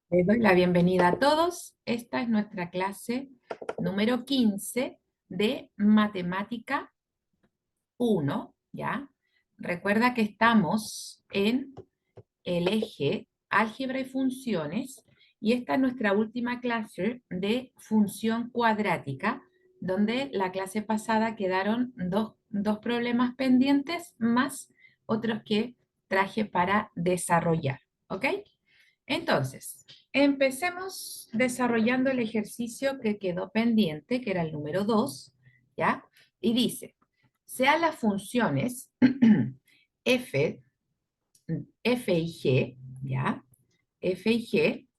Les doy la bienvenida a todos. Esta es nuestra clase número 15 de Matemática 1, ¿ya? Recuerda que estamos en el eje Álgebra y Funciones y esta es nuestra última clase de función cuadrática, donde la clase pasada quedaron dos problemas pendientes más otros que traje para desarrollar, ¿ok? Entonces, empecemos desarrollando el ejercicio que quedó pendiente, que era el número 2, ¿ya? Y dice, sean las funciones f, f y g, ¿ya? F y g,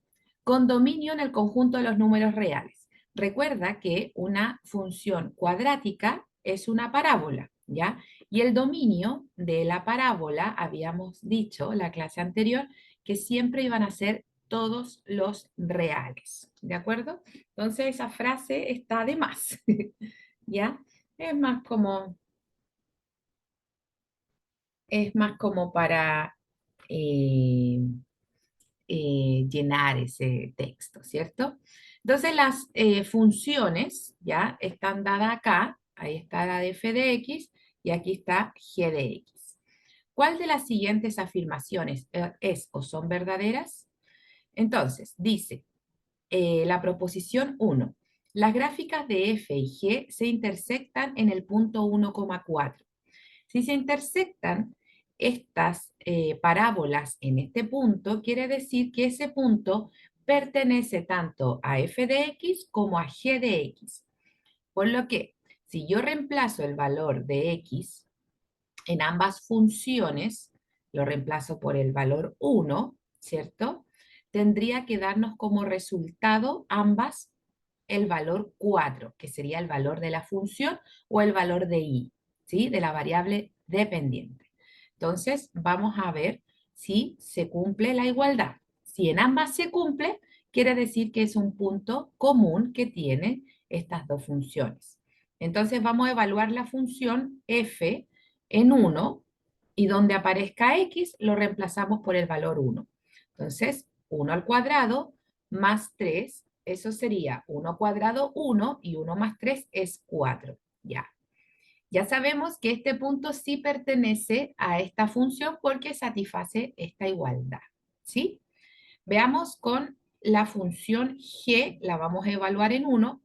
con dominio en el conjunto de los números reales. Recuerda que una función cuadrática es una parábola, ¿ya? Y el dominio de la parábola, habíamos dicho en la clase anterior, que siempre iban a ser todos los reales, ¿de acuerdo? Entonces esa frase está de más, ¿ya? Es más como, es más como para eh, llenar ese texto, ¿cierto? Entonces las funciones ya están dadas acá, ahí está la de f de x y aquí está g de x. ¿Cuál de las siguientes afirmaciones es o son verdaderas? Entonces, dice la proposición 1. Las gráficas de f y g se intersectan en el punto 1,4. Si se intersectan estas parábolas en este punto, quiere decir que ese punto pertenece tanto a f de x como a g de x. Por lo que, si yo reemplazo el valor de x en ambas funciones, lo reemplazo por el valor 1, ¿cierto? Tendría que darnos como resultado ambas el valor 4, que sería el valor de la función o el valor de y, ¿sí? De la variable dependiente. Entonces, vamos a ver si se cumple la igualdad. Si en ambas se cumple, quiere decir que es un punto común que tiene estas dos funciones. Entonces, vamos a evaluar la función f en 1 y donde aparezca x lo reemplazamos por el valor 1. Entonces, 1 al cuadrado más 3, eso sería 1 cuadrado 1 y 1 más 3 es 4. Ya. Ya sabemos que este punto sí pertenece a esta función porque satisface esta igualdad. ¿Sí? Veamos con la función g, la vamos a evaluar en 1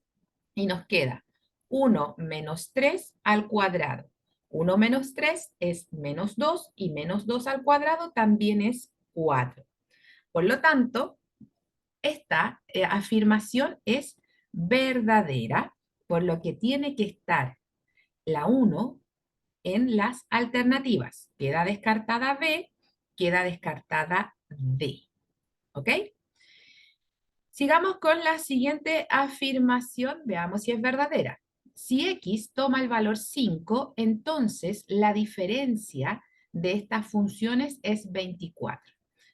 y nos queda 1 menos 3 al cuadrado. 1 menos 3 es menos 2 y menos 2 al cuadrado también es 4. Por lo tanto, esta afirmación es verdadera, por lo que tiene que estar la 1 en las alternativas. Queda descartada B, queda descartada D. ¿Ok? Sigamos con la siguiente afirmación, veamos si es verdadera. Si x toma el valor 5, entonces la diferencia de estas funciones es 24.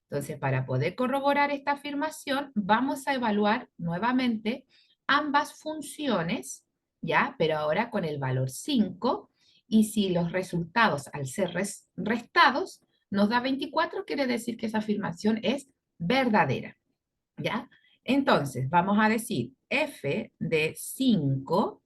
Entonces, para poder corroborar esta afirmación, vamos a evaluar nuevamente ambas funciones, ¿ya? Pero ahora con el valor 5, y si los resultados al ser restados nos da 24, quiere decir que esa afirmación es verdadera, ¿ya? Entonces, vamos a decir f de 5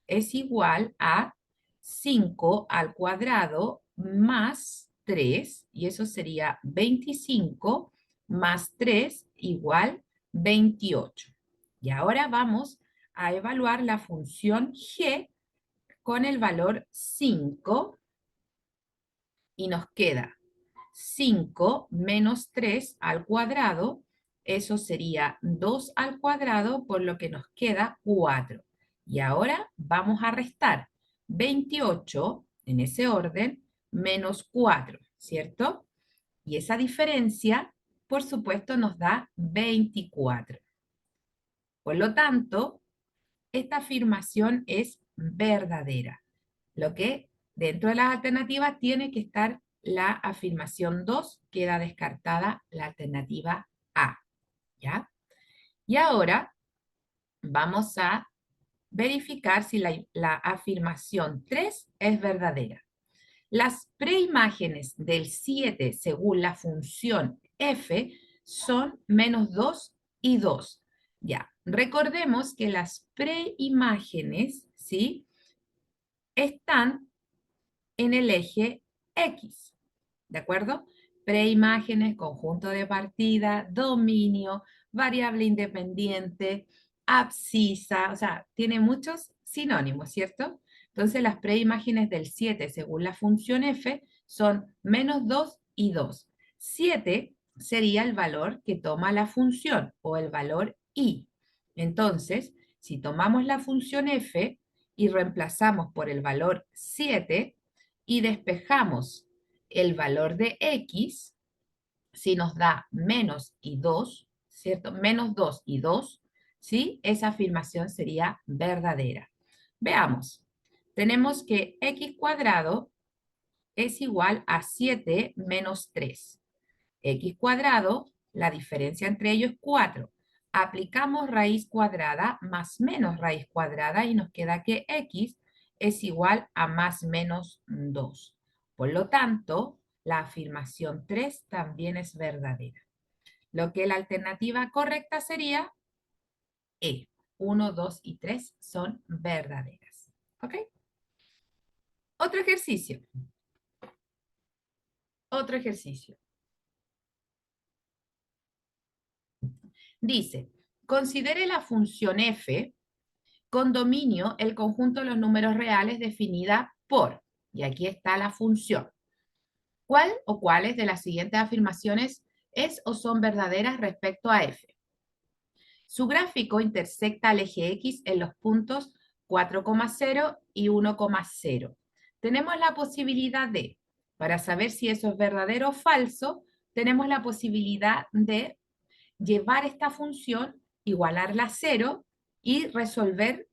es igual a 5 al cuadrado más 3, y eso sería 25 más 3 igual 28. Y ahora vamos a evaluar la función g con el valor 5 y nos queda 5 menos 3 al cuadrado, eso sería 2 al cuadrado, por lo que nos queda 4. Y ahora vamos a restar 28, en ese orden, menos 4, ¿cierto? Y esa diferencia, por supuesto, nos da 24. Por lo tanto, esta afirmación es verdadera, lo que dentro de las alternativas tiene que estar la afirmación 2, queda descartada la alternativa A, ¿ya? Y ahora vamos a verificar si la afirmación 3 es verdadera. Las preimágenes del 7 según la función f son menos 2 y 2. Ya, recordemos que las preimágenes, ¿sí?, están en el eje X, ¿de acuerdo? Preimágenes, conjunto de partida, dominio, variable independiente, abscisa, o sea, tiene muchos sinónimos, ¿cierto? Entonces las preimágenes del 7 según la función f son -2 y 2. 7 sería el valor que toma la función o el valor i. Entonces, si tomamos la función f y reemplazamos por el valor 7 y despejamos el valor de x, si nos da menos y 2, ¿cierto? Menos 2 y 2, ¿sí? Esa afirmación sería verdadera. Veamos. Tenemos que x cuadrado es igual a 7 menos 3. X cuadrado, la diferencia entre ellos es 4. Aplicamos raíz cuadrada más menos raíz cuadrada y nos queda que x es igual a más menos 2. Por lo tanto, la afirmación 3 también es verdadera. Lo que la alternativa correcta sería E. 1, 2 y 3 son verdaderas. ¿Ok? Otro ejercicio. Otro ejercicio. Dice, considere la función f con dominio el conjunto de los números reales definida por, y aquí está la función. ¿Cuál o cuáles de las siguientes afirmaciones es o son verdaderas respecto a f? Su gráfico intersecta al eje X en los puntos 4,0 y 1,0. Tenemos la posibilidad de, para saber si eso es verdadero o falso, tenemos la posibilidad de llevar esta función, igualarla a 0 y resolver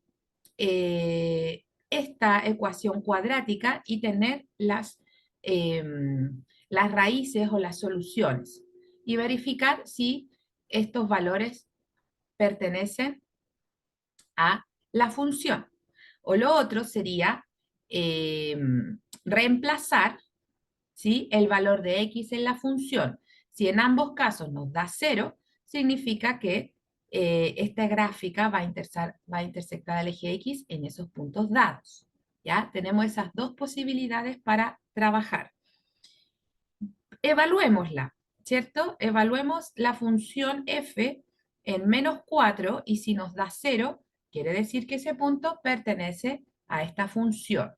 esta ecuación cuadrática y tener eh, las raíces o las soluciones y verificar si estos valores pertenecen a la función. O lo otro sería eh, reemplazar, ¿sí?, el valor de x en la función. Si en ambos casos nos da 0, significa que esta gráfica va a intersectar el eje X en esos puntos dados. ¿Ya? Tenemos esas dos posibilidades para trabajar. Evaluémosla, ¿cierto? Evaluemos la función f en -4 y si nos da 0, quiere decir que ese punto pertenece a esta función.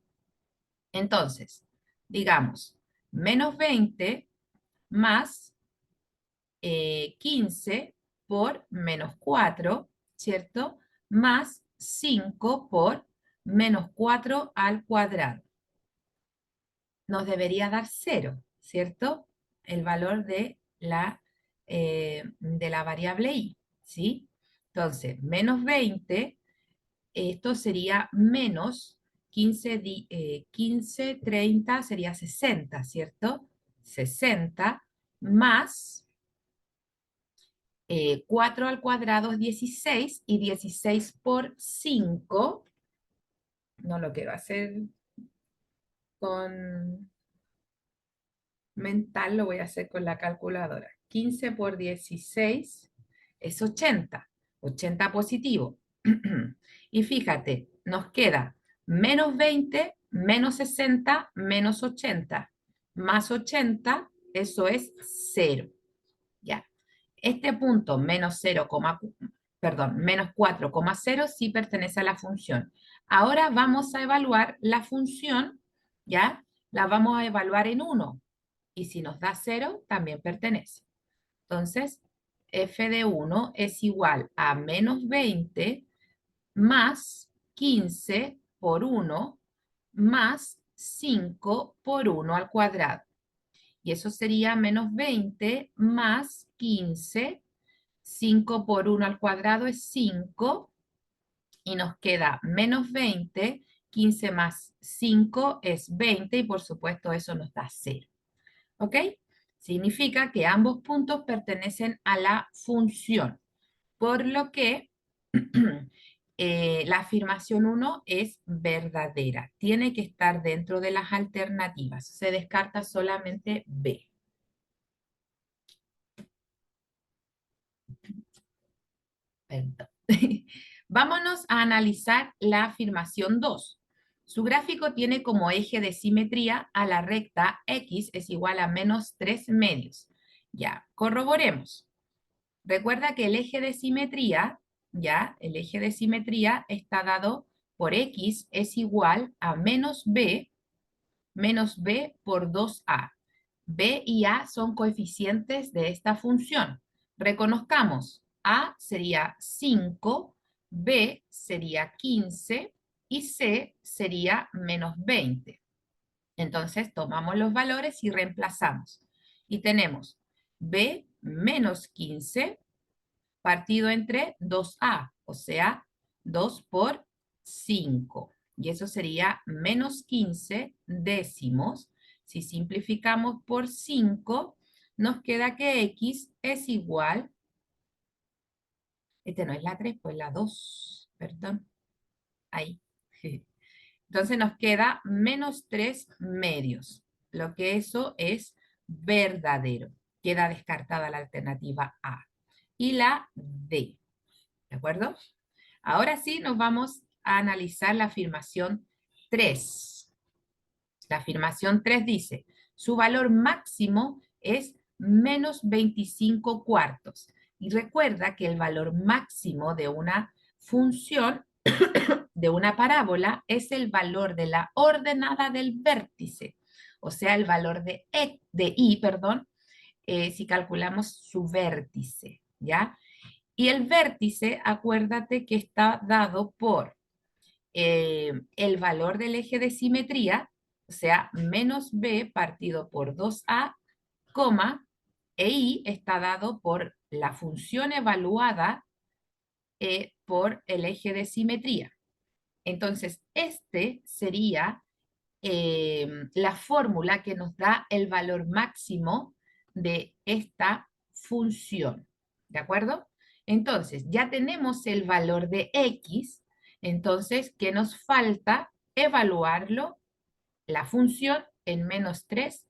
Entonces, digamos, -20 más 15 por -4, ¿cierto? Más 5 por -4 al cuadrado. Nos debería dar 0, ¿cierto? El valor de la variable i, ¿sí? Entonces, -20, esto sería menos 15, 30, sería 60, ¿cierto? 60 más 4 al cuadrado es 16 y 16 por 5, no lo quiero hacer con mental, lo voy a hacer con la calculadora. 15 por 16 es 80, 80 positivo. Y fíjate, nos queda menos 20, menos 60, menos 80, más 80, eso es 0. Ya. Este punto menos 0, perdón, menos 4,0 sí pertenece a la función. Ahora vamos a evaluar la función, ¿ya? La vamos a evaluar en 1. Y si nos da 0, también pertenece. Entonces, f de 1 es igual a menos 20 más 15 por 1 más 5 por 1 al cuadrado. Y eso sería menos 20 más 15. 5 por 1 al cuadrado es 5. Y nos queda menos 20. 15 más 5 es 20. Y por supuesto eso nos da 0. ¿Ok? Significa que ambos puntos pertenecen a la función. Por lo que la afirmación 1 es verdadera. Tiene que estar dentro de las alternativas. Se descarta solamente B. Perdón. Vámonos a analizar la afirmación 2. Su gráfico tiene como eje de simetría a la recta x es igual a menos 3 medios. Ya, corroboremos. Recuerda que el eje de simetría, ya, el eje de simetría está dado por x es igual a menos b por 2a. B y A son coeficientes de esta función. Reconozcamos, A sería 5, B sería 15 y C sería menos 20. Entonces tomamos los valores y reemplazamos. Y tenemos B menos 15 partido entre 2A, o sea, 2 por 5. Y eso sería menos 15 décimos. Si simplificamos por 5, nos queda que x es igual, no es la 3, pues la 2, perdón, ahí. Entonces nos queda menos 3 medios, lo que eso es verdadero. Queda descartada la alternativa A. Y la D, ¿de acuerdo? Ahora sí nos vamos a analizar la afirmación 3. La afirmación 3 dice, su valor máximo es menos 25 cuartos. Y recuerda que el valor máximo de una función, de una parábola, es el valor de la ordenada del vértice. O sea, el valor de y, perdón, si calculamos su vértice, ¿ya? Y el vértice, acuérdate que está dado por el valor del eje de simetría, o sea, menos b partido por 2a, coma, e i está dado por la función evaluada por el eje de simetría. Entonces, este sería la fórmula que nos da el valor máximo de esta función. ¿De acuerdo? Entonces, ya tenemos el valor de x, entonces, ¿qué nos falta? Evaluarlo, la función, en menos 3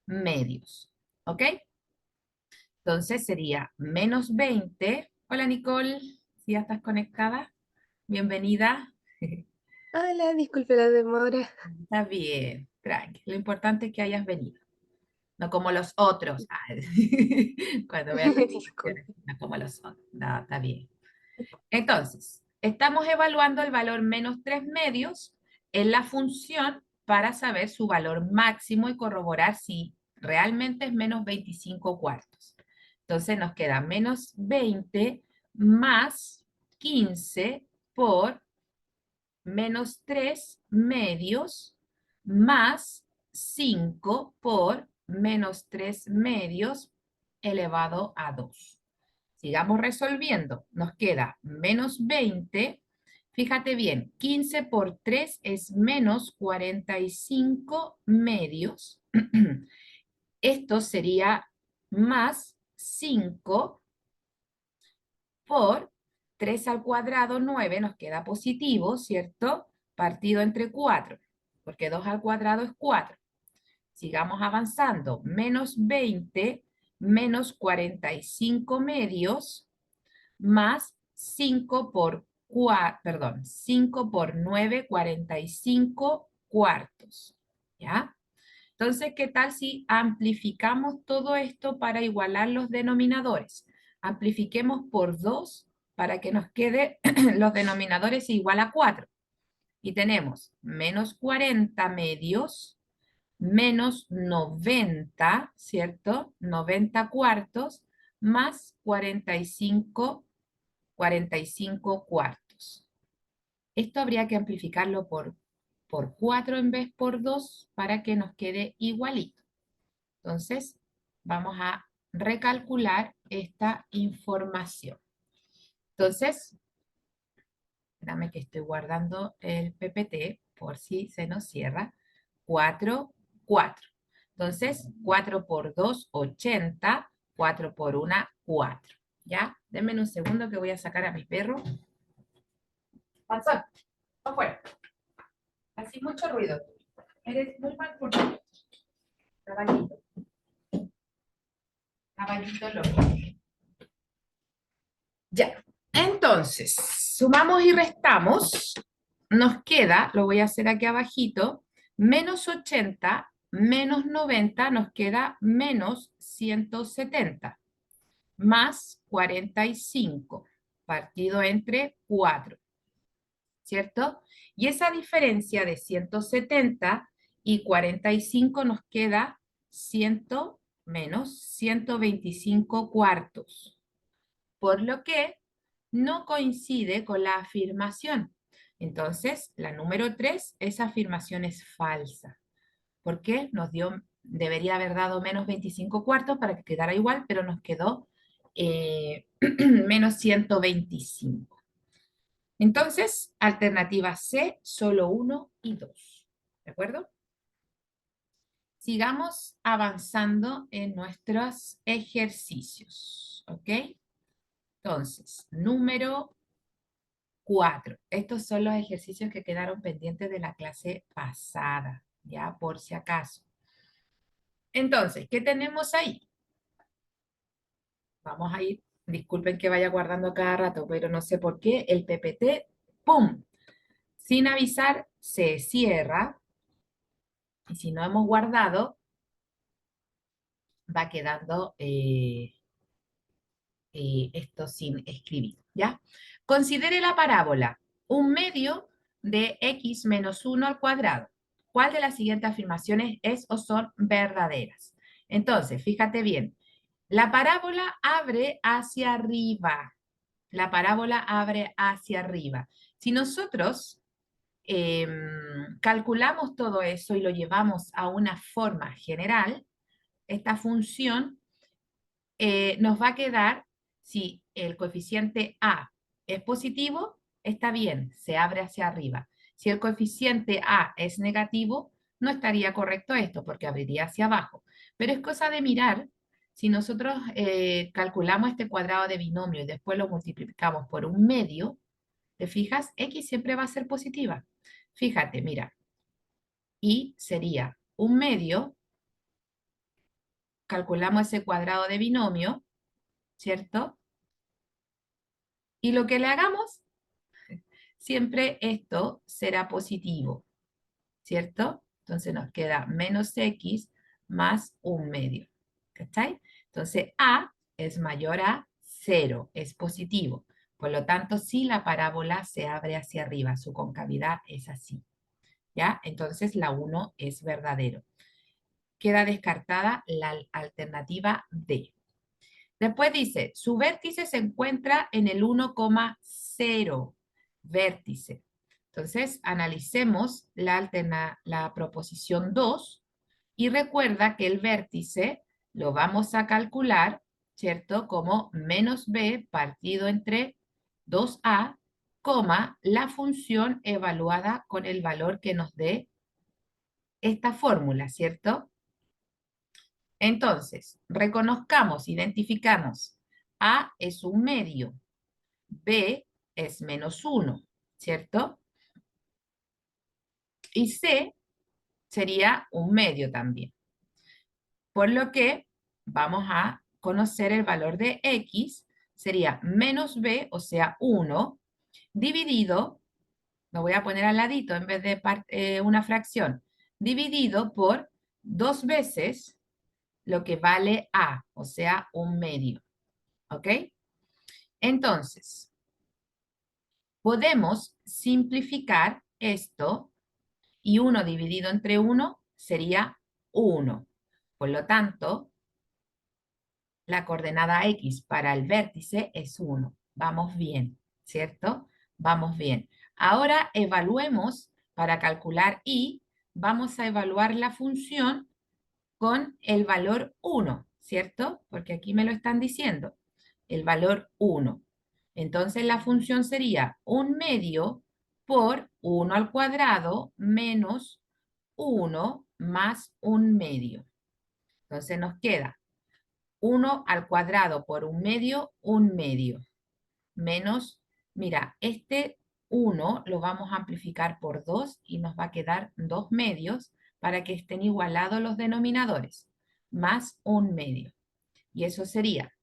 medios. ¿Ok? Entonces sería menos 20. Hola Nicole, si ya estás conectada, bienvenida. Hola, disculpe la demora. Está bien, tranqui. Lo importante es que hayas venido. No como los otros. Cuando vean las Disculpe. cuestiones, no como los otros. No, está bien. Entonces, estamos evaluando el valor menos 3 medios en la función para saber su valor máximo y corroborar si realmente es menos 25 cuartos. Entonces nos queda menos 20 más 15 por menos 3 medios más 5 por menos 3 medios elevado a 2. Sigamos resolviendo. Nos queda menos 20. Fíjate bien, 15 por 3 es menos 45 medios. Esto sería más 5 por 3 al cuadrado, 9, nos queda positivo, ¿cierto? Partido entre 4, porque 2 al cuadrado es 4. Sigamos avanzando. Menos 20 menos 45 medios más 5 por 4, perdón, 5 por 9, 45 cuartos. ¿Ya? Entonces, ¿qué tal si amplificamos todo esto para igualar los denominadores? Amplifiquemos por 2 para que nos quede los denominadores igual a 4. Y tenemos menos 40 medios menos 90, ¿cierto? 90 cuartos más 45 cuartos. Esto habría que amplificarlo por 4 en vez por 2 para que nos quede igualito. Entonces, vamos a recalcular esta información. Entonces, dame que estoy guardando el PPT por si se nos cierra. 4, 4. Entonces, 4 por 2, 80. 4 por 1, 4. ¿Ya? Denme un segundo que voy a sacar a mi perro. Panzón, afuera. Así mucho ruido. Eres muy mal por caballito. Caballito loco. Ya. Entonces, Entonces, sumamos y restamos. Nos queda, lo voy a hacer aquí abajito, menos 80, menos 90, nos queda menos 170, más 45, partido entre 4, ¿cierto? Y esa diferencia de 170 y 45 nos queda 100 menos 125 cuartos, por lo que no coincide con la afirmación. Entonces, la número 3, esa afirmación es falsa. ¿Por qué? Debería haber dado menos 25 cuartos para que quedara igual, pero nos quedó menos 125. Entonces, alternativa C, solo 1 y 2. ¿De acuerdo? Sigamos avanzando en nuestros ejercicios. ¿Ok? Entonces, número 4. Estos son los ejercicios que quedaron pendientes de la clase pasada, ya por si acaso. Entonces, ¿qué tenemos ahí? Vamos a ir, disculpen que vaya guardando cada rato, pero no sé por qué el PPT, ¡pum! Sin avisar, se cierra. Y si no hemos guardado, va quedando esto sin escribir, ¿ya? Considere la parábola, un medio de x menos 1 al cuadrado. ¿Cuál de las siguientes afirmaciones es o son verdaderas? Entonces, fíjate bien, la parábola abre hacia arriba. La parábola abre hacia arriba. Si nosotros calculamos todo eso y lo llevamos a una forma general, esta función nos va a quedar, si el coeficiente A es positivo, está bien, se abre hacia arriba. Si el coeficiente A es negativo, no estaría correcto esto porque abriría hacia abajo. Pero es cosa de mirar, si nosotros calculamos este cuadrado de binomio y después lo multiplicamos por un medio, ¿te fijas? X siempre va a ser positiva. Fíjate, mira, y sería un medio, calculamos ese cuadrado de binomio, ¿cierto? Y lo que le hagamos, siempre esto será positivo, ¿cierto? Entonces nos queda menos x más un medio. ¿Cachai? Entonces a es mayor a 0, es positivo. Por lo tanto, si la parábola se abre hacia arriba, su concavidad es así. ¿Ya? Entonces la 1 es verdadero. Queda descartada la alternativa D. Después dice, su vértice se encuentra en el 1,0 vértice. Entonces, analicemos la proposición 2 y recuerda que el vértice lo vamos a calcular, ¿cierto? Como menos b partido entre 2a, la función evaluada con el valor que nos dé esta fórmula, ¿cierto? Entonces, reconozcamos, identificamos. A es un medio, B es menos 1, ¿cierto? Y C sería un medio también. Por lo que vamos a conocer el valor de X, sería menos B, o sea, 1, dividido, lo voy a poner al ladito en vez de una fracción, dividido por 2 veces lo que vale A, o sea, un medio. ¿Ok? Entonces, podemos simplificar esto y 1 dividido entre 1 sería 1. Por lo tanto, la coordenada X para el vértice es 1. Vamos bien, ¿cierto? Vamos bien. Ahora evaluemos, para calcular Y, vamos a evaluar la función con el valor 1, ¿cierto? Porque aquí me lo están diciendo, el valor 1. Entonces la función sería un medio por 1 al cuadrado menos 1 más un medio. Entonces nos queda 1 al cuadrado por un medio, menos, mira, este 1 lo vamos a amplificar por 2 y nos va a quedar 2 medios para que estén igualados los denominadores, más un medio. Y eso sería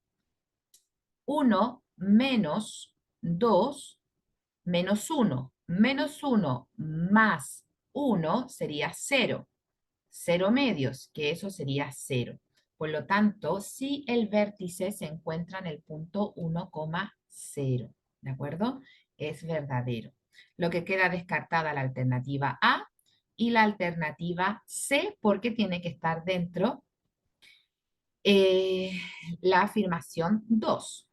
1 menos 2 menos 1. Menos 1 más 1 sería 0. 0 medios, que eso sería 0. Por lo tanto, si el vértice se encuentra en el punto 1,0, ¿de acuerdo? Es verdadero. Lo que queda descartada la alternativa A y la alternativa C, porque tiene que estar dentro la afirmación 2.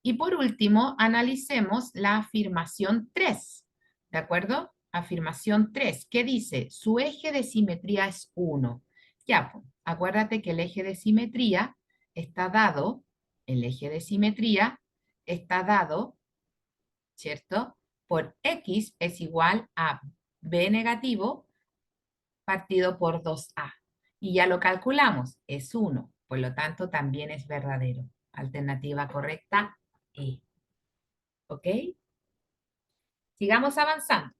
Y por último, analicemos la afirmación 3, ¿de acuerdo? Afirmación 3, ¿qué dice? Su eje de simetría es 1. Ya, pues, acuérdate que el eje de simetría está dado, el eje de simetría está dado, ¿cierto? Por X es igual a B negativo partido por 2A. Y ya lo calculamos, es 1, por lo tanto también es verdadero. Alternativa correcta, E. ¿Ok? Sigamos avanzando.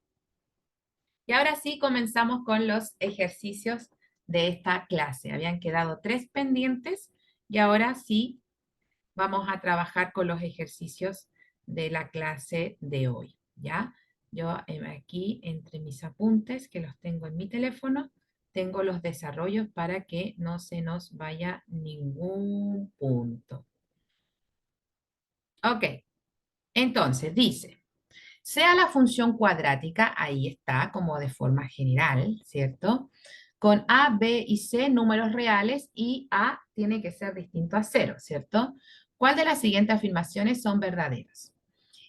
Y ahora sí comenzamos con los ejercicios de esta clase. Habían quedado 3 pendientes y ahora sí vamos a trabajar con los ejercicios de la clase de hoy. ¿Ya? Yo aquí entre mis apuntes, que los tengo en mi teléfono, tengo los desarrollos para que no se nos vaya ningún punto. Ok, entonces dice, sea la función cuadrática, ahí está, como de forma general, ¿cierto? Con A, B y C números reales y A tiene que ser distinto a 0, ¿cierto? ¿Cuál de las siguientes afirmaciones son verdaderas?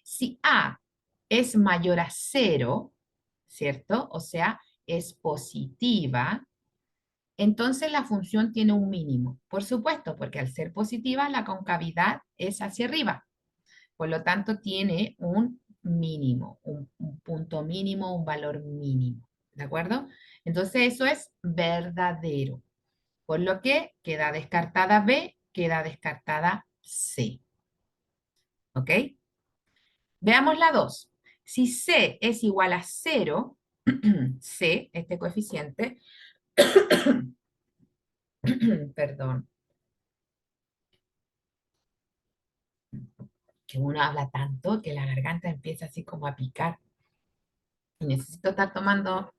Si A es mayor a 0, ¿cierto? O sea, es positiva, entonces la función tiene un mínimo. Por supuesto, porque al ser positiva, la concavidad es hacia arriba. Por lo tanto, tiene un mínimo, un punto mínimo, un valor mínimo. ¿De acuerdo? Entonces, eso es verdadero. Por lo que queda descartada B, queda descartada C. ¿Ok? Veamos la 2. Si C es igual a 0, C, este coeficiente, perdón, que uno habla tanto que la garganta empieza así como a picar. Y necesito estar tomando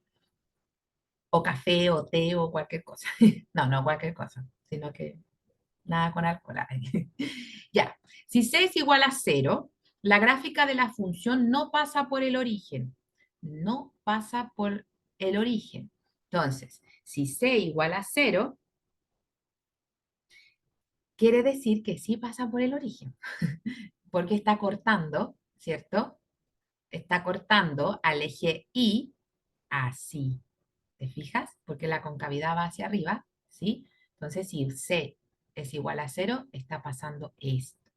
o café o té o cualquier cosa. No, no cualquier cosa, sino que nada con alcohol. Ya, si C es igual a 0, la gráfica de la función no pasa por el origen. No pasa por el origen. Entonces, si C igual a 0, quiere decir que sí pasa por el origen, porque está cortando, ¿cierto? Está cortando al eje Y así. ¿Te fijas? Porque la concavidad va hacia arriba, ¿sí? Entonces, si C es igual a 0, está pasando esto,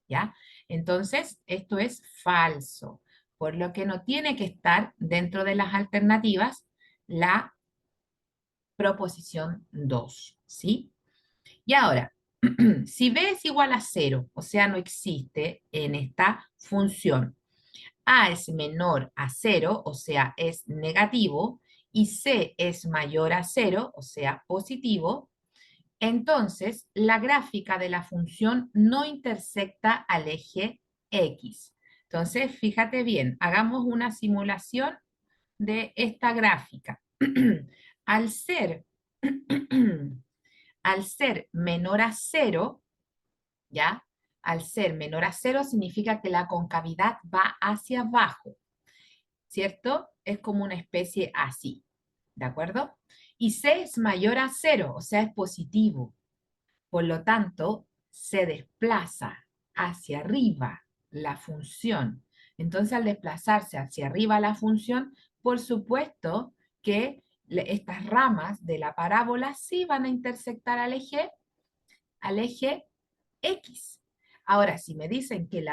¿ya? Entonces, esto es falso, por lo que no tiene que estar dentro de las alternativas la proposición 2, ¿sí? Y ahora, si B es igual a 0, o sea, no existe en esta función, A es menor a 0, o sea, es negativo, y C es mayor a 0, o sea, positivo, entonces la gráfica de la función no intersecta al eje X. Entonces, fíjate bien, hagamos una simulación de esta gráfica. Al ser, al ser menor a 0, ¿ya? Al ser menor a 0 significa que la concavidad va hacia abajo, ¿cierto? Es como una especie así, ¿de acuerdo? Y C es mayor a 0, o sea, es positivo. Por lo tanto, se desplaza hacia arriba la función. Entonces, al desplazarse hacia arriba la función, por supuesto que estas ramas de la parábola sí van a intersectar al eje X. Ahora, si me dicen que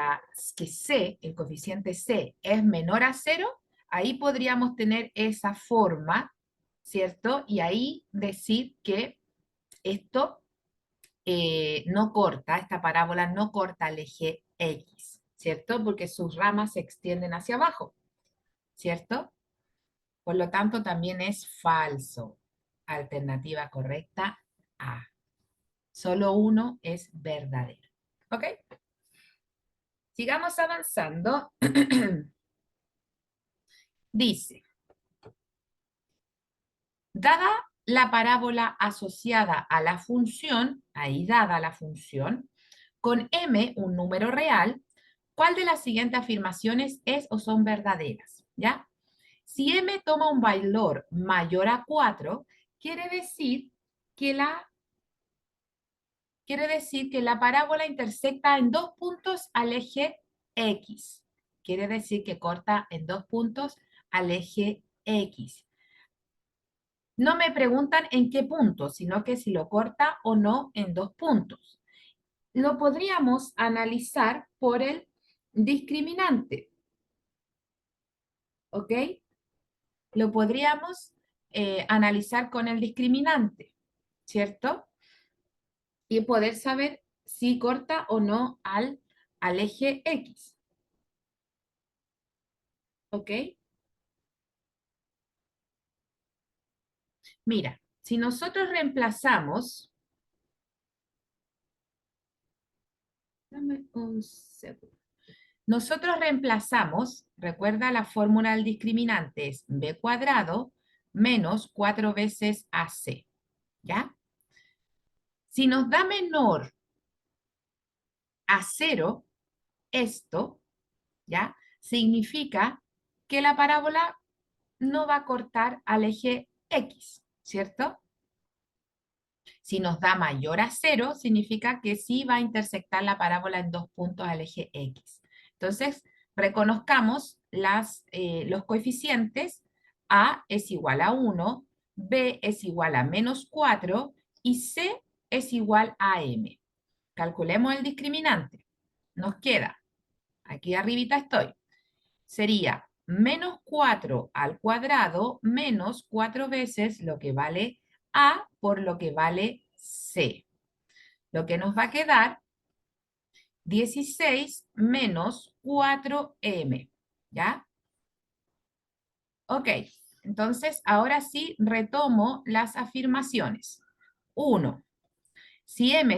C, el coeficiente C, es menor a 0, ahí podríamos tener esa forma, ¿cierto? Y ahí decir que esto no corta, esta parábola no corta el eje X, ¿cierto? Porque sus ramas se extienden hacia abajo, ¿cierto? Por lo tanto, también es falso. Alternativa correcta, A. Solo uno es verdadero. ¿Ok? Sigamos avanzando. Dice, dada la parábola asociada a la función, ahí dada la función, con m un número real, ¿cuál de las siguientes afirmaciones es o son verdaderas? ¿Ya? Si m toma un valor mayor a 4, quiere decir que la parábola intersecta en dos puntos al eje X. Quiere decir que corta en dos puntos al eje X. No me preguntan en qué punto, sino que si lo corta o no en dos puntos. Lo podríamos analizar por el discriminante. ¿Ok? Lo podríamos analizar con el discriminante, ¿cierto? Y poder saber si corta o no al eje X. ¿Ok? Mira, si nosotros reemplazamos, dame un segundo. Nosotros reemplazamos, recuerda la fórmula del discriminante es b cuadrado menos 4 veces ac, ¿ya? Si nos da menor a 0, esto, ¿ya? Significa que la parábola no va a cortar al eje X, ¿cierto? Si nos da mayor a 0, significa que sí va a intersectar la parábola en dos puntos al eje X. Entonces, reconozcamos los coeficientes. A es igual a 1, B es igual a menos 4 y C es igual a M. Calculemos el discriminante. Nos queda, aquí arribita estoy, sería menos 4 al cuadrado menos 4 veces lo que vale A por lo que vale C. Lo que nos va a quedar 16 menos 4m, ¿ya? Ok, entonces ahora sí retomo las afirmaciones. 1. Si m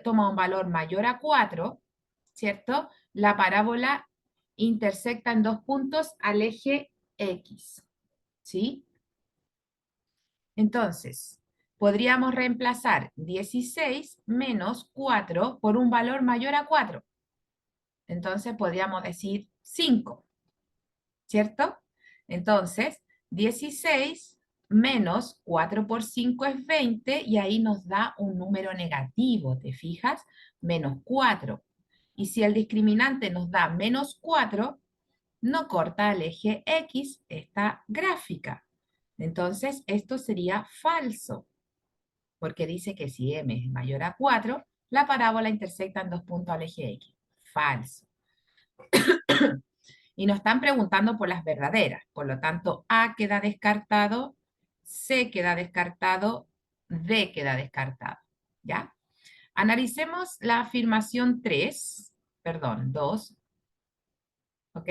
toma un valor mayor a 4, ¿cierto? La parábola intersecta en dos puntos al eje X, ¿sí? Entonces, podríamos reemplazar 16 menos 4 por un valor mayor a 4. Entonces, podríamos decir 5, ¿cierto? Entonces, 16 menos 4 por 5 es 20 y ahí nos da un número negativo, ¿te fijas? Menos 4. Y si el discriminante nos da menos 4, no corta al eje X esta gráfica. Entonces, esto sería falso, porque dice que si m es mayor a 4, la parábola intersecta en dos puntos al eje X. Falso. Y nos están preguntando por las verdaderas. Por lo tanto, A queda descartado, C queda descartado, D queda descartado. ¿Ya? Analicemos la afirmación 3, perdón, 2. ¿Ok?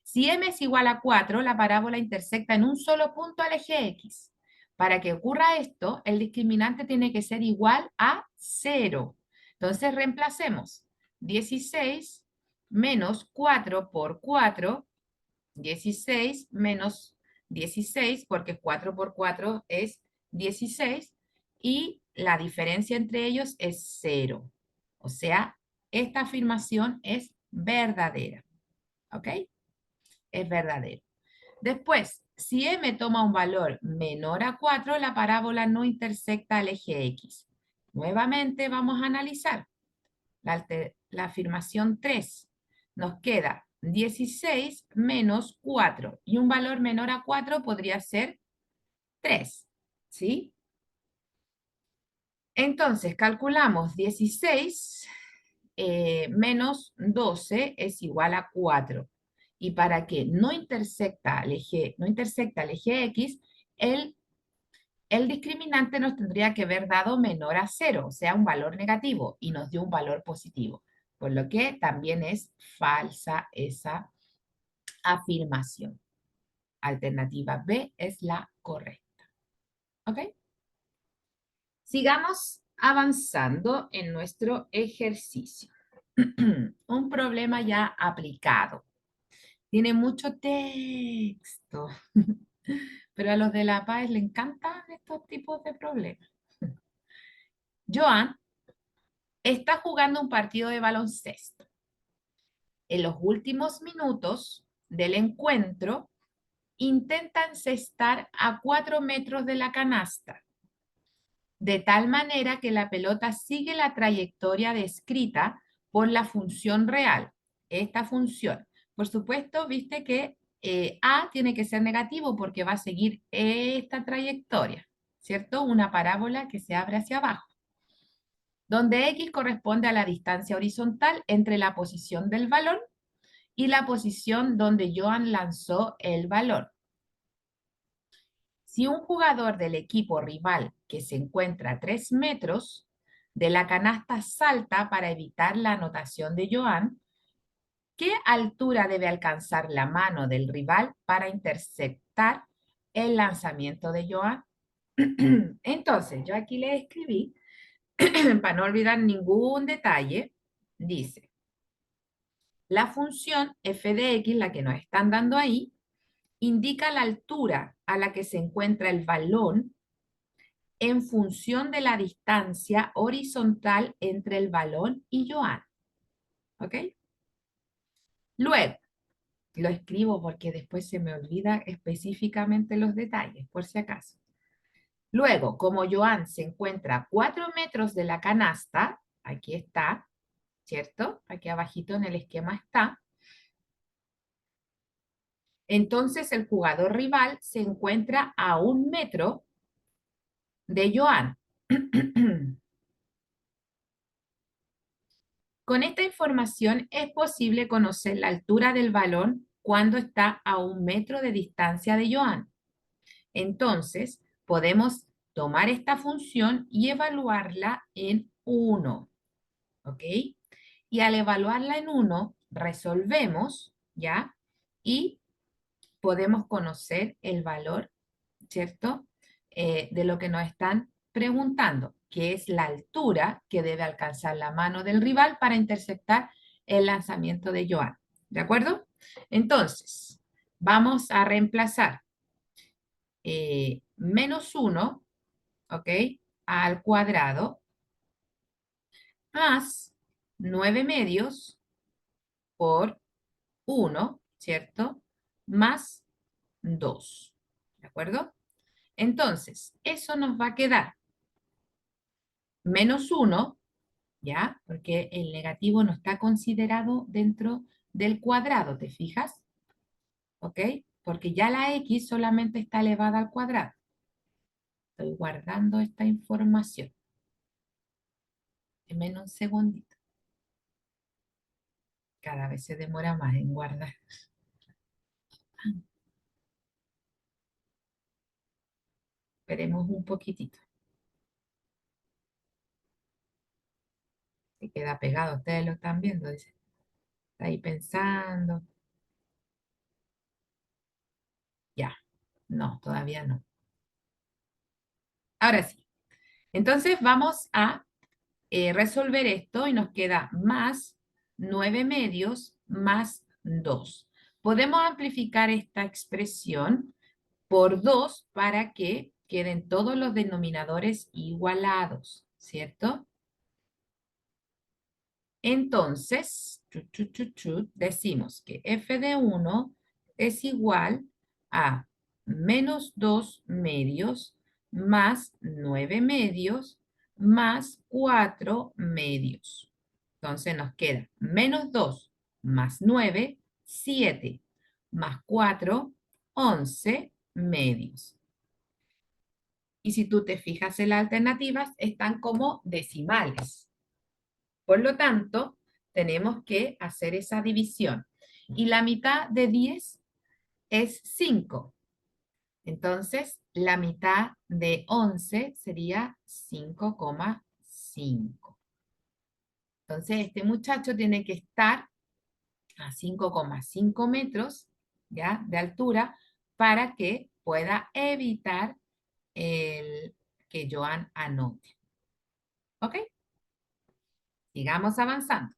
Si m es igual a 4, la parábola intersecta en un solo punto al eje X. Para que ocurra esto, el discriminante tiene que ser igual a 0. Entonces reemplacemos 16 menos 4 por 4, 16 menos 16, porque 4 por 4 es 16, y la diferencia entre ellos es 0. O sea, esta afirmación es verdadera. ¿Ok? Es verdadero. Después, si m toma un valor menor a 4, la parábola no intersecta al eje X. Nuevamente vamos a analizar la afirmación 3. Nos queda 16 menos 4 y un valor menor a 4 podría ser 3. ¿Sí? Entonces, calculamos 16 menos 12 es igual a 4. Y para que no intersecta al eje X, el discriminante nos tendría que haber dado menor a 0, o sea, un valor negativo, y nos dio un valor positivo. Por lo que también es falsa esa afirmación. Alternativa B es la correcta. ¿Ok? Sigamos avanzando en nuestro ejercicio. Un problema ya aplicado. Tiene mucho texto, pero a los de La Paz les encantan estos tipos de problemas. Joan está jugando un partido de baloncesto. En los últimos minutos del encuentro, intenta encestar a 4 metros de la canasta, de tal manera que la pelota sigue la trayectoria descrita por la función real. Esta función, por supuesto, viste que A tiene que ser negativo porque va a seguir esta trayectoria, ¿cierto? Una parábola que se abre hacia abajo, donde X corresponde a la distancia horizontal entre la posición del balón y la posición donde Joan lanzó el balón. Si un jugador del equipo rival que se encuentra a 3 metros de la canasta salta para evitar la anotación de Joan, ¿qué altura debe alcanzar la mano del rival para interceptar el lanzamiento de Joan? Entonces, yo aquí le escribí, para no olvidar ningún detalle, dice, la función f de x, la que nos están dando ahí, indica la altura a la que se encuentra el balón en función de la distancia horizontal entre el balón y Joan. ¿Ok? Luego, lo escribo porque después se me olvida específicamente los detalles, por si acaso. Luego, como Joan se encuentra a 4 metros de la canasta, aquí está, ¿cierto? Aquí abajito en el esquema está. Entonces el jugador rival se encuentra a 1 metro de Joan. Con esta información es posible conocer la altura del balón cuando está a 1 metro de distancia de Joan. Entonces, podemos tomar esta función y evaluarla en 1. ¿Ok? Y al evaluarla en 1, resolvemos, ¿ya? Y podemos conocer el valor, ¿cierto? De lo que nos están preguntando, que es la altura que debe alcanzar la mano del rival para interceptar el lanzamiento de Joan. ¿De acuerdo? Entonces, vamos a reemplazar menos 1, ¿ok? Al cuadrado, más 9 medios por 1, ¿cierto? Más 2, ¿de acuerdo? Entonces, eso nos va a quedar menos 1, ¿ya? Porque el negativo no está considerado dentro del cuadrado, ¿te fijas? ¿Ok? Porque ya la x solamente está elevada al cuadrado. Estoy guardando esta información. Deme un segundito. Cada vez se demora más en guardar. Esperemos un poquitito. Se queda pegado. Ustedes lo están viendo, dice. Está ahí pensando. Ya. No, todavía no. Ahora sí. Entonces vamos a resolver esto y nos queda más 9 medios más 2. Podemos amplificar esta expresión por 2 para que queden todos los denominadores igualados, ¿cierto? Entonces, decimos que f de 1 es igual a menos 2 medios más 9 medios más 4 medios. Entonces nos queda menos 2 más 9, 7, más 4, 11 medios. Y si tú te fijas en las alternativas, están como decimales. Por lo tanto, tenemos que hacer esa división. Y la mitad de 10 es 5. Entonces, la mitad de 11 sería 5,5. Entonces, este muchacho tiene que estar a 5,5 metros, ¿ya?, de altura para que pueda evitar que Joan anote. ¿Ok? Sigamos avanzando.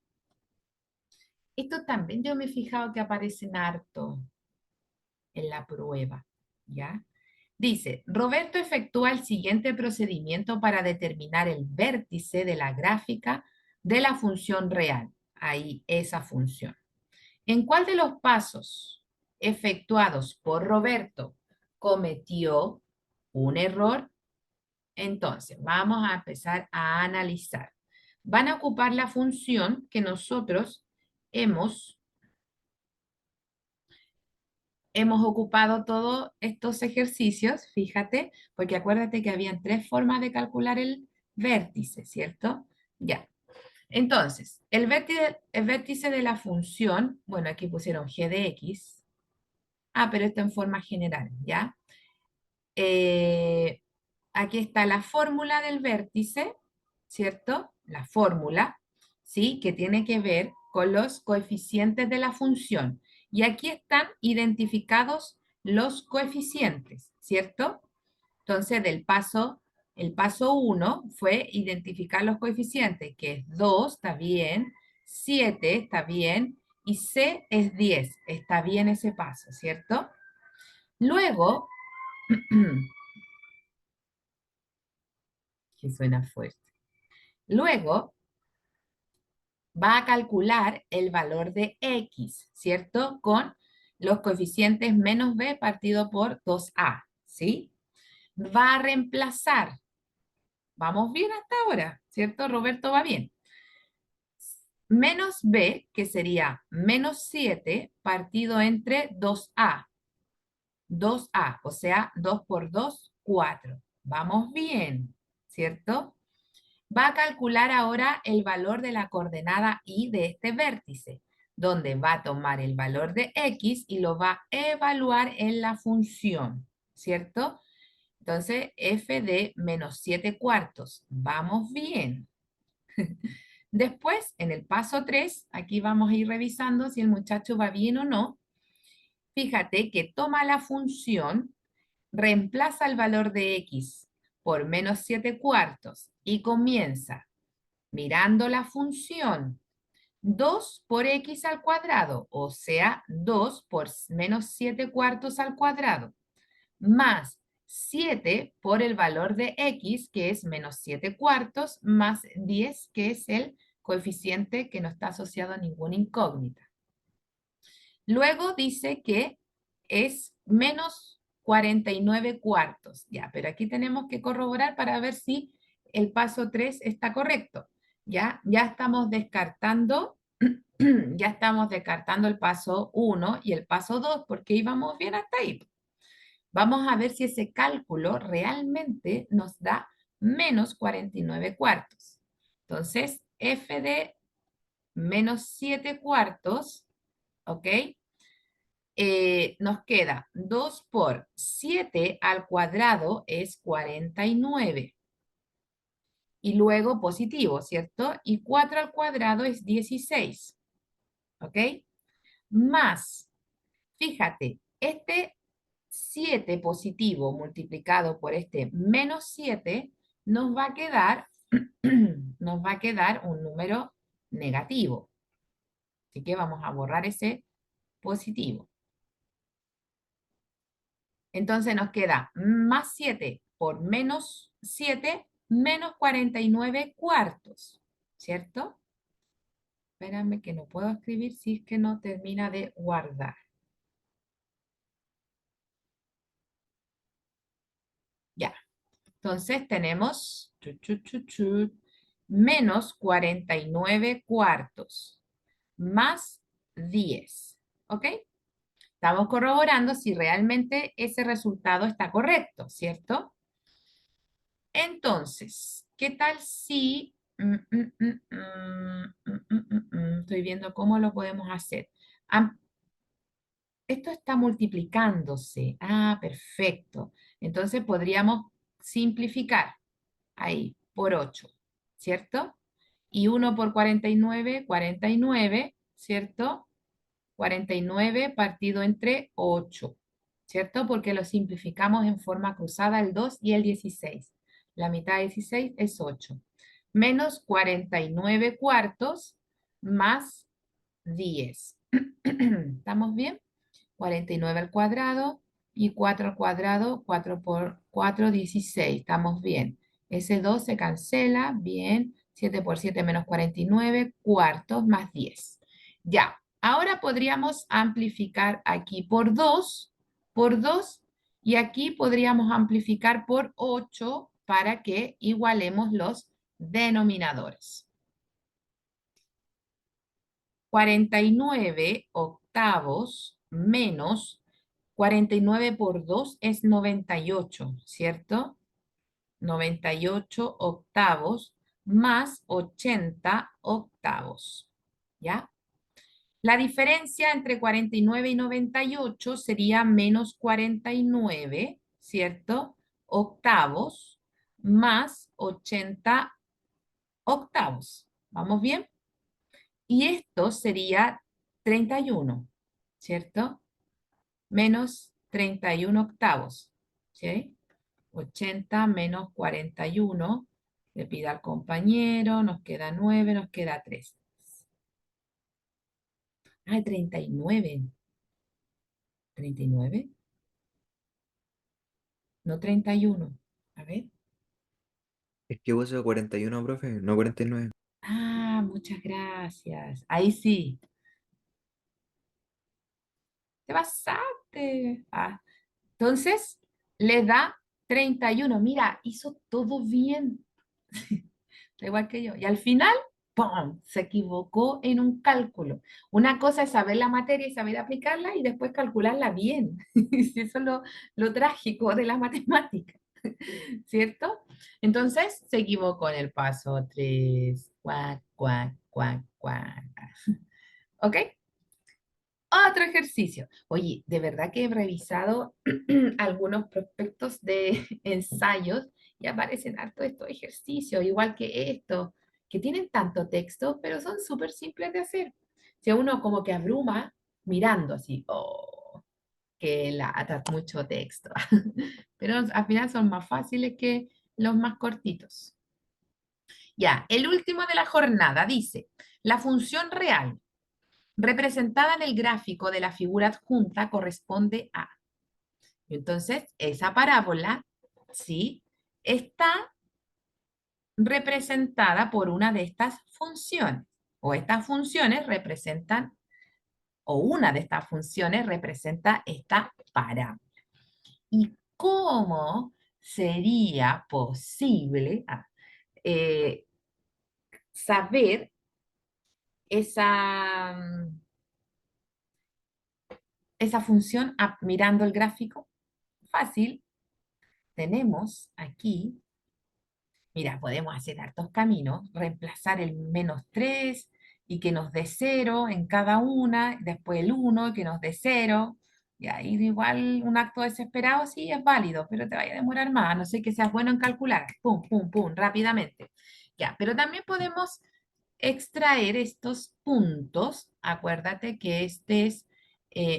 Esto también yo me he fijado que aparecen harto en la prueba, ¿ya? Dice, Roberto efectúa el siguiente procedimiento para determinar el vértice de la gráfica de la función real. Ahí, esa función. ¿En cuál de los pasos efectuados por Roberto cometió un error? Entonces, vamos a empezar a analizar. Van a ocupar la función que nosotros hemos ocupado todos estos ejercicios, fíjate, porque acuérdate que habían tres formas de calcular el vértice, ¿cierto? Ya. Entonces, el vértice de la función, bueno, aquí pusieron g de x. Ah, pero esto en forma general, ¿ya? Eh, Aquí está la fórmula del vértice, ¿cierto? La fórmula, ¿sí? Que tiene que ver con los coeficientes de la función. Y aquí están identificados los coeficientes, ¿cierto? Entonces, el paso 1 fue identificar los coeficientes, que es 2, está bien, 7, está bien, y C es 10, está bien ese paso, ¿cierto? Luego, que suena fuerte. Luego va a calcular el valor de x, ¿cierto? Con los coeficientes menos b partido por 2a, ¿sí? Va a reemplazar. Vamos bien hasta ahora, ¿cierto? Roberto va bien. Menos b, que sería menos 7 partido entre 2a. 2a, o sea, 2 por 2, 4. Vamos bien, ¿cierto? Va a calcular ahora el valor de la coordenada y de este vértice, donde va a tomar el valor de x y lo va a evaluar en la función, ¿cierto? Entonces, f de menos 7 cuartos. Vamos bien. Después, en el paso 3, aquí vamos a ir revisando si el muchacho va bien o no. Fíjate que toma la función, reemplaza el valor de x por menos 7 cuartos y comienza mirando la función 2 por x al cuadrado, o sea, 2 por menos 7 cuartos al cuadrado, más 7 por el valor de x, que es menos 7 cuartos, más 10, que es el coeficiente que no está asociado a ninguna incógnita. Luego dice que es menos 49 cuartos. Ya, pero aquí tenemos que corroborar para ver si el paso 3 está correcto. Ya estamos descartando, ya estamos descartando el paso 1 y el paso 2 porque íbamos bien hasta ahí. Vamos a ver si ese cálculo realmente nos da menos 49 cuartos. Entonces, f de menos 7 cuartos, ¿ok? Nos queda 2 por 7 al cuadrado es 49. Y luego positivo, ¿cierto? Y 4 al cuadrado es 16. ¿Ok? Más, fíjate, este 7 positivo multiplicado por este menos 7 nos va a quedar, nos va a quedar un número negativo. Así que vamos a borrar ese positivo. Entonces nos queda más 7 por menos 7, menos 49 cuartos, ¿cierto? Espérame que no puedo escribir si es que no termina de guardar. Ya. Entonces tenemos menos 49 cuartos más 10. ¿Ok? Estamos corroborando si realmente ese resultado está correcto, ¿cierto? Entonces, ¿qué tal si... estoy viendo cómo lo podemos hacer. Esto está multiplicándose. Ah, perfecto. Entonces podríamos simplificar ahí por 8, ¿cierto? Y 1 por 49, 49, ¿cierto? 49 partido entre 8, ¿cierto? Porque lo simplificamos en forma cruzada el 2 y el 16. La mitad de 16 es 8. Menos 49 cuartos más 10. ¿Estamos bien? 49 al cuadrado y 4 al cuadrado, 4 por 4, 16. Estamos bien. Ese 2 se cancela, bien. 7 por 7 menos 49, cuartos más 10. Ya, ahora podríamos amplificar aquí por 2, y aquí podríamos amplificar por 8 para que igualemos los denominadores. 49 octavos menos 49 por 2 es 98, ¿cierto? 98 octavos más 80 octavos, ¿ya? La diferencia entre 49 y 98 sería menos 49, ¿cierto? Octavos más 80 octavos. ¿Vamos bien? Y esto sería 31, ¿cierto? Menos 31 octavos, ¿sí? 80 menos 41, le pido al compañero, nos queda 9, nos queda 3. Ah, 39. ¿39? No 31. A ver. Es que puse 41, profe, no 49. Ah, muchas gracias. Ahí sí. Te pasaste. Ah, entonces, le da 31. Mira, hizo todo bien. Igual que yo. Y al final, ¡pum!, se equivocó en un cálculo. Una cosa es saber la materia y saber aplicarla y después calcularla bien. Eso es lo trágico de la matemática, ¿cierto? Entonces, se equivocó en el paso 3. Cuac, cuac, cuac, cuac. ¿Ok? Otro ejercicio. Oye, de verdad que he revisado algunos prospectos de ensayos y aparecen harto estos ejercicios, igual que estos, que tienen tanto texto, pero son súper simples de hacer. Si a uno como que abruma mirando así, oh, que lata, mucho texto. Pero al final son más fáciles que los más cortitos. Ya, el último de la jornada dice, la función real representada en el gráfico de la figura adjunta corresponde a. Entonces, esa parábola, ¿sí?, está representada por una de estas funciones, o estas funciones representan, o una de estas funciones representa esta parábola. ¿Y cómo sería posible saber esa, esa función mirando el gráfico? Fácil. Tenemos aquí, mira, podemos hacer hartos caminos, reemplazar el menos 3 y que nos dé 0 en cada una, después el 1 que nos dé 0. Y ahí igual un acto desesperado sí es válido, pero te vaya a demorar más, a no ser que seas bueno en calcular, pum, pum, pum, rápidamente. Ya, pero también podemos extraer estos puntos. Acuérdate que este es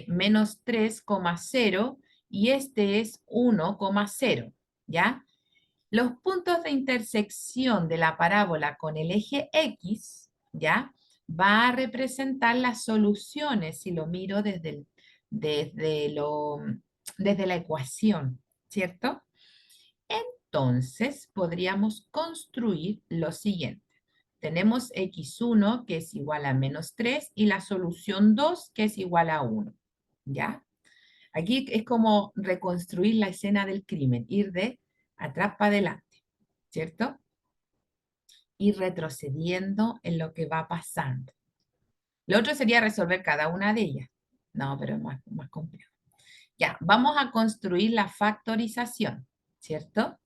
menos 3,0 y este es 1,0, ¿ya? Los puntos de intersección de la parábola con el eje X, ¿ya?, va a representar las soluciones si lo miro desde, desde la ecuación, ¿cierto? Entonces, podríamos construir lo siguiente. Tenemos x1 que es igual a menos 3 y la solución 2 que es igual a 1, ¿ya? Aquí es como reconstruir la escena del crimen, ir de atrás para adelante, ¿cierto? Ir retrocediendo en lo que va pasando. Lo otro sería resolver cada una de ellas. No, pero es más complejo. Ya, vamos a construir la factorización, ¿cierto?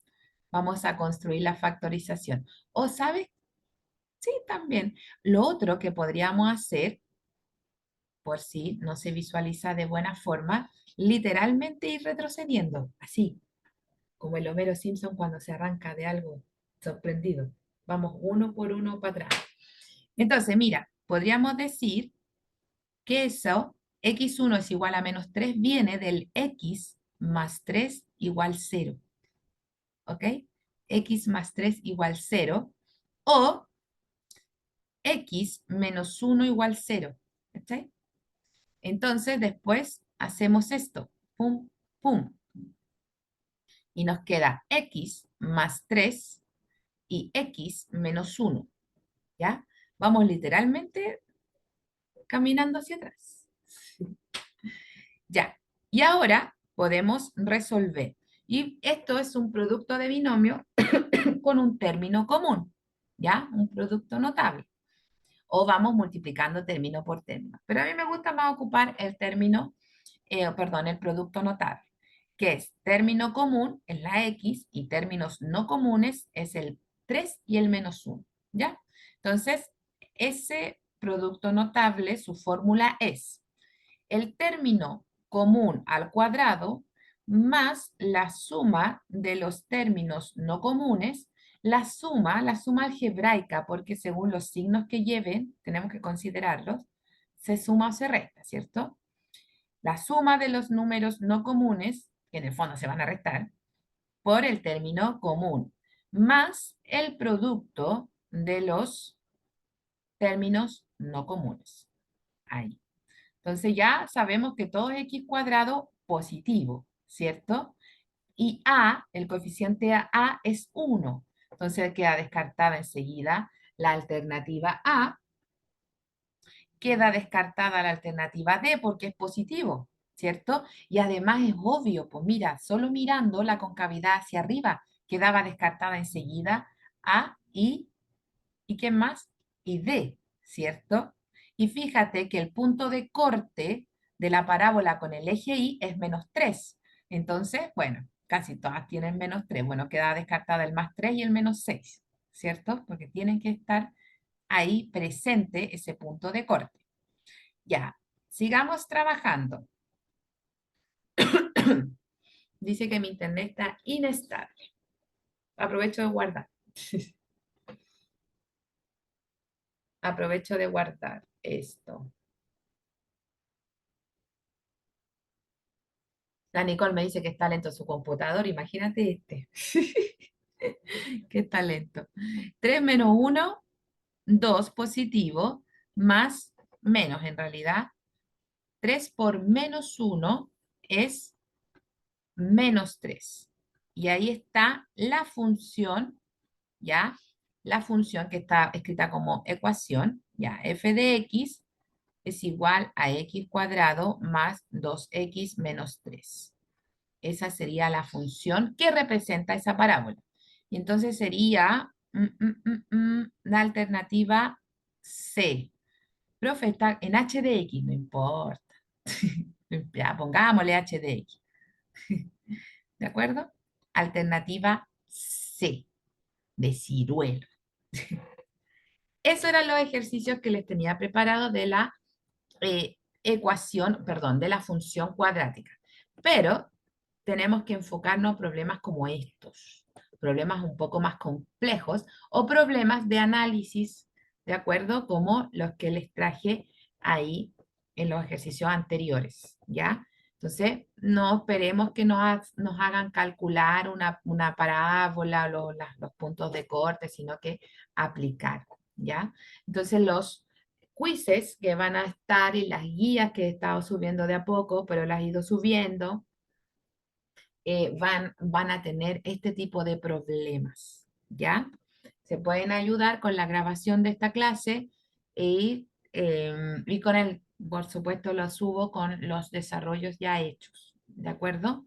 Vamos a construir la factorización. ¿O sabes? Sí, también. Lo otro que podríamos hacer, por si no se visualiza de buena forma, literalmente ir retrocediendo, así, como el Homero Simpson cuando se arranca de algo sorprendido. Vamos uno por uno para atrás. Entonces, mira, podríamos decir que eso, x1 es igual a menos 3, viene del x más 3 igual 0. ¿Ok? X más 3 igual 0. O x menos 1 igual 0. ¿Cachai? Entonces, después hacemos esto. Pum, pum. Y nos queda x más 3 y x menos 1. ¿Ya? Vamos literalmente caminando hacia atrás. Ya. Y ahora podemos resolver. Y esto es un producto de binomio con un término común. ¿Ya? Un producto notable. O vamos multiplicando término por término. Pero a mí me gusta más ocupar el término, perdón, el producto notable, que es término común es la X y términos no comunes es el 3 y el menos 1. ¿Ya? Entonces, ese producto notable, su fórmula es el término común al cuadrado más la suma de los términos no comunes, la suma algebraica, porque según los signos que lleven, tenemos que considerarlos, se suma o se resta, ¿cierto? La suma de los números no comunes, que en el fondo se van a restar, por el término común, más el producto de los términos no comunes. Ahí. Entonces ya sabemos que todo es x cuadrado positivo, ¿cierto? Y a, el coeficiente a es 1. Entonces queda descartada enseguida la alternativa A, queda descartada la alternativa D porque es positivo, ¿cierto? Y además es obvio, pues mira, solo mirando la concavidad hacia arriba quedaba descartada enseguida A ¿y qué más? Y D, ¿cierto? Y fíjate que el punto de corte de la parábola con el eje Y es menos 3. Entonces, bueno, casi todas tienen menos 3. Bueno, queda descartada el más 3 y el menos 6, ¿cierto? Porque tienen que estar ahí presente ese punto de corte. Ya, sigamos trabajando. Dice que mi internet está inestable. Aprovecho de guardar. Aprovecho de guardar esto. La Nicole me dice que está lento su computador. Imagínate este. Qué talento. 3 menos 1, 2 positivo, más menos en realidad. 3 por menos 1 es menos 3. Y ahí está la función, ¿ya? La función que está escrita como ecuación, ¿ya? F de x es igual a x cuadrado más 2x menos 3. Esa sería la función que representa esa parábola. Y entonces sería la alternativa C. Profe, está en h de x, no importa. Ya, pongámosle h de x. ¿De acuerdo? Alternativa C, de ciruelo. Esos eran los ejercicios que les tenía preparados de la ecuación, perdón, de la función cuadrática. Pero tenemos que enfocarnos a problemas como estos, problemas un poco más complejos o problemas de análisis, ¿de acuerdo? Como los que les traje ahí en los ejercicios anteriores, ¿ya? Entonces, no esperemos que nos hagan calcular una parábola o los puntos de corte, sino que aplicar, ¿ya? Entonces, los quizzes que van a estar y las guías que he estado subiendo de a poco, pero las he ido subiendo, van a tener este tipo de problemas, ¿ya? Se pueden ayudar con la grabación de esta clase y con el, por supuesto, lo subo con los desarrollos ya hechos, ¿de acuerdo?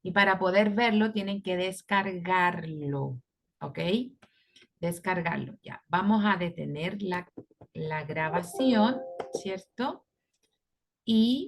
Y para poder verlo tienen que descargarlo, ¿ok? Descargarlo, ya. Vamos a detener la grabación, ¿cierto? Y